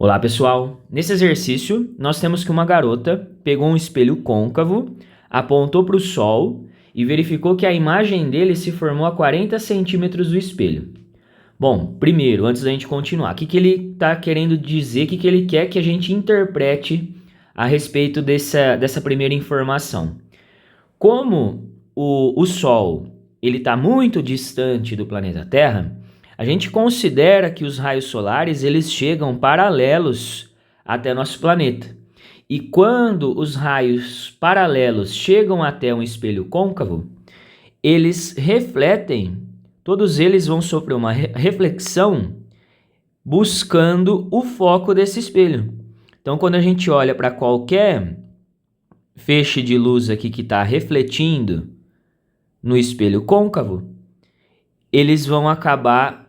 Olá pessoal, nesse exercício nós temos que uma garota pegou um espelho côncavo, apontou para o sol e verificou que a imagem dele se formou a 40 centímetros do espelho. Bom, primeiro, antes da gente continuar, o que ele está querendo dizer, o que ele quer que a gente interprete a respeito dessa primeira informação? Como o Sol está muito distante do planeta Terra, a gente considera que os raios solares eles chegam paralelos até nosso planeta. E quando os raios paralelos chegam até um espelho côncavo, eles refletem, todos eles vão sofrer uma reflexão buscando o foco desse espelho. Então, quando a gente olha para qualquer feixe de luz aqui que está refletindo no espelho côncavo, eles vão acabar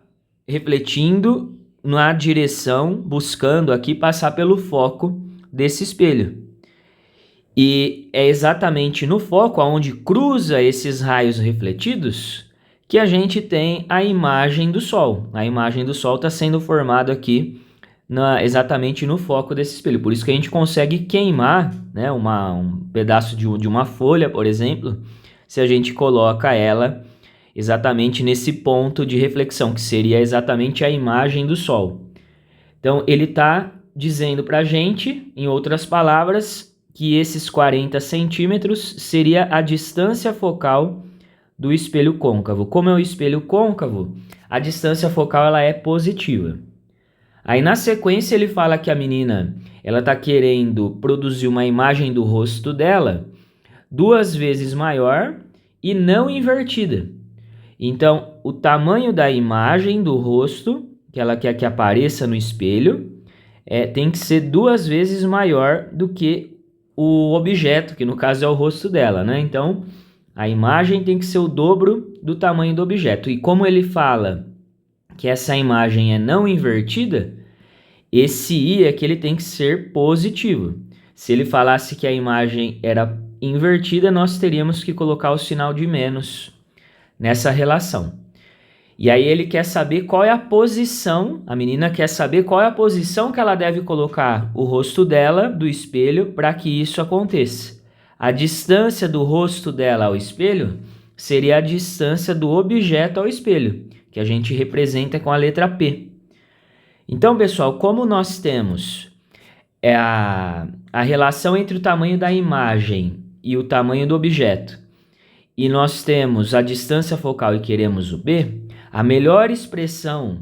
refletindo na direção, buscando aqui passar pelo foco desse espelho. E é exatamente no foco, onde cruza esses raios refletidos, que a gente tem a imagem do Sol. A imagem do Sol está sendo formada aqui exatamente no foco desse espelho. Por isso que a gente consegue queimar, né, um pedaço de uma folha, por exemplo, se a gente coloca ela exatamente nesse ponto de reflexão, que seria exatamente a imagem do Sol. Então, ele está dizendo para a gente, em outras palavras, que esses 40 centímetros seria a distância focal do espelho côncavo. Como é o espelho côncavo, a distância focal ela é positiva. Aí, na sequência, ele fala que a menina ela está querendo produzir uma imagem do rosto dela 2 vezes maior e não invertida. Então, o tamanho da imagem do rosto, que ela quer que apareça no espelho, tem que ser 2 vezes maior do que o objeto, que no caso é o rosto dela, né? Então, a imagem tem que ser o dobro do tamanho do objeto. E como ele fala que essa imagem é não invertida, esse i é que ele tem que ser positivo. Se ele falasse que a imagem era invertida, nós teríamos que colocar o sinal de menos nessa relação. E aí ele quer saber qual é a posição, a menina quer saber qual é a posição que ela deve colocar o rosto dela do espelho para que isso aconteça. A distância do rosto dela ao espelho seria a distância do objeto ao espelho, que a gente representa com a letra P. Então, pessoal, como nós temos a relação entre o tamanho da imagem e o tamanho do objeto, e nós temos a distância focal e queremos o B, a melhor expressão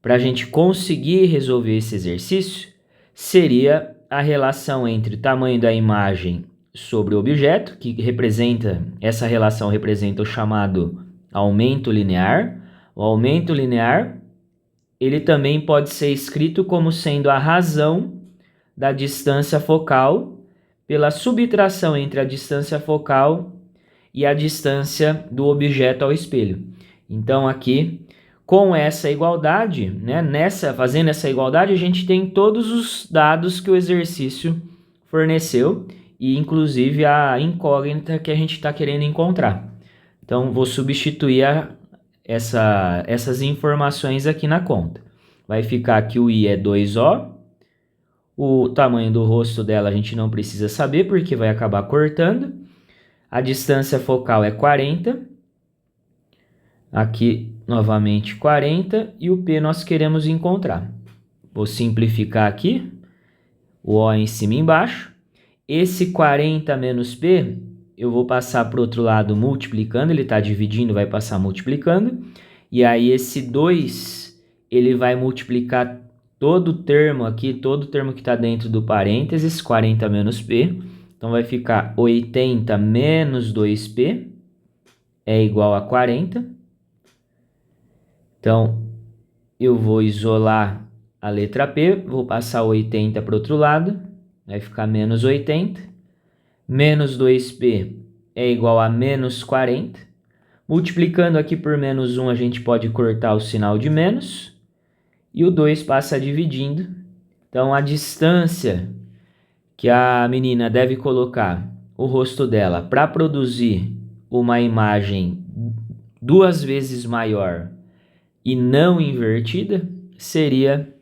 para a gente conseguir resolver esse exercício seria a relação entre o tamanho da imagem sobre o objeto, que essa relação representa o chamado aumento linear. O aumento linear, ele também pode ser escrito como sendo a razão da distância focal pela subtração entre a distância focal e a distância do objeto ao espelho. Então aqui, com essa igualdade, né, fazendo essa igualdade, a gente tem todos os dados que o exercício forneceu e inclusive a incógnita que a gente está querendo encontrar. Então vou substituir essas informações aqui na conta. Vai ficar que o i é 2O, o tamanho do rosto dela a gente não precisa saber porque vai acabar cortando. A distância focal é 40, aqui novamente 40, e o P nós queremos encontrar. Vou simplificar aqui, o O em cima e embaixo. Esse 40 menos P, eu vou passar para o outro lado multiplicando, ele está dividindo, vai passar multiplicando. E aí esse 2, ele vai multiplicar todo o termo aqui, todo o termo que está dentro do parênteses, 40 menos P. Então, vai ficar 80 menos 2P é igual a 40. Então, eu vou isolar a letra P, vou passar 80 para o outro lado, vai ficar menos 80. Menos 2P é igual a menos 40. Multiplicando aqui por menos 1, a gente pode cortar o sinal de menos. E o 2 passa dividindo. Então, a distância que a menina deve colocar o rosto dela para produzir uma imagem 2 vezes maior e não invertida seria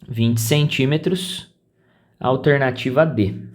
20 centímetros, alternativa D.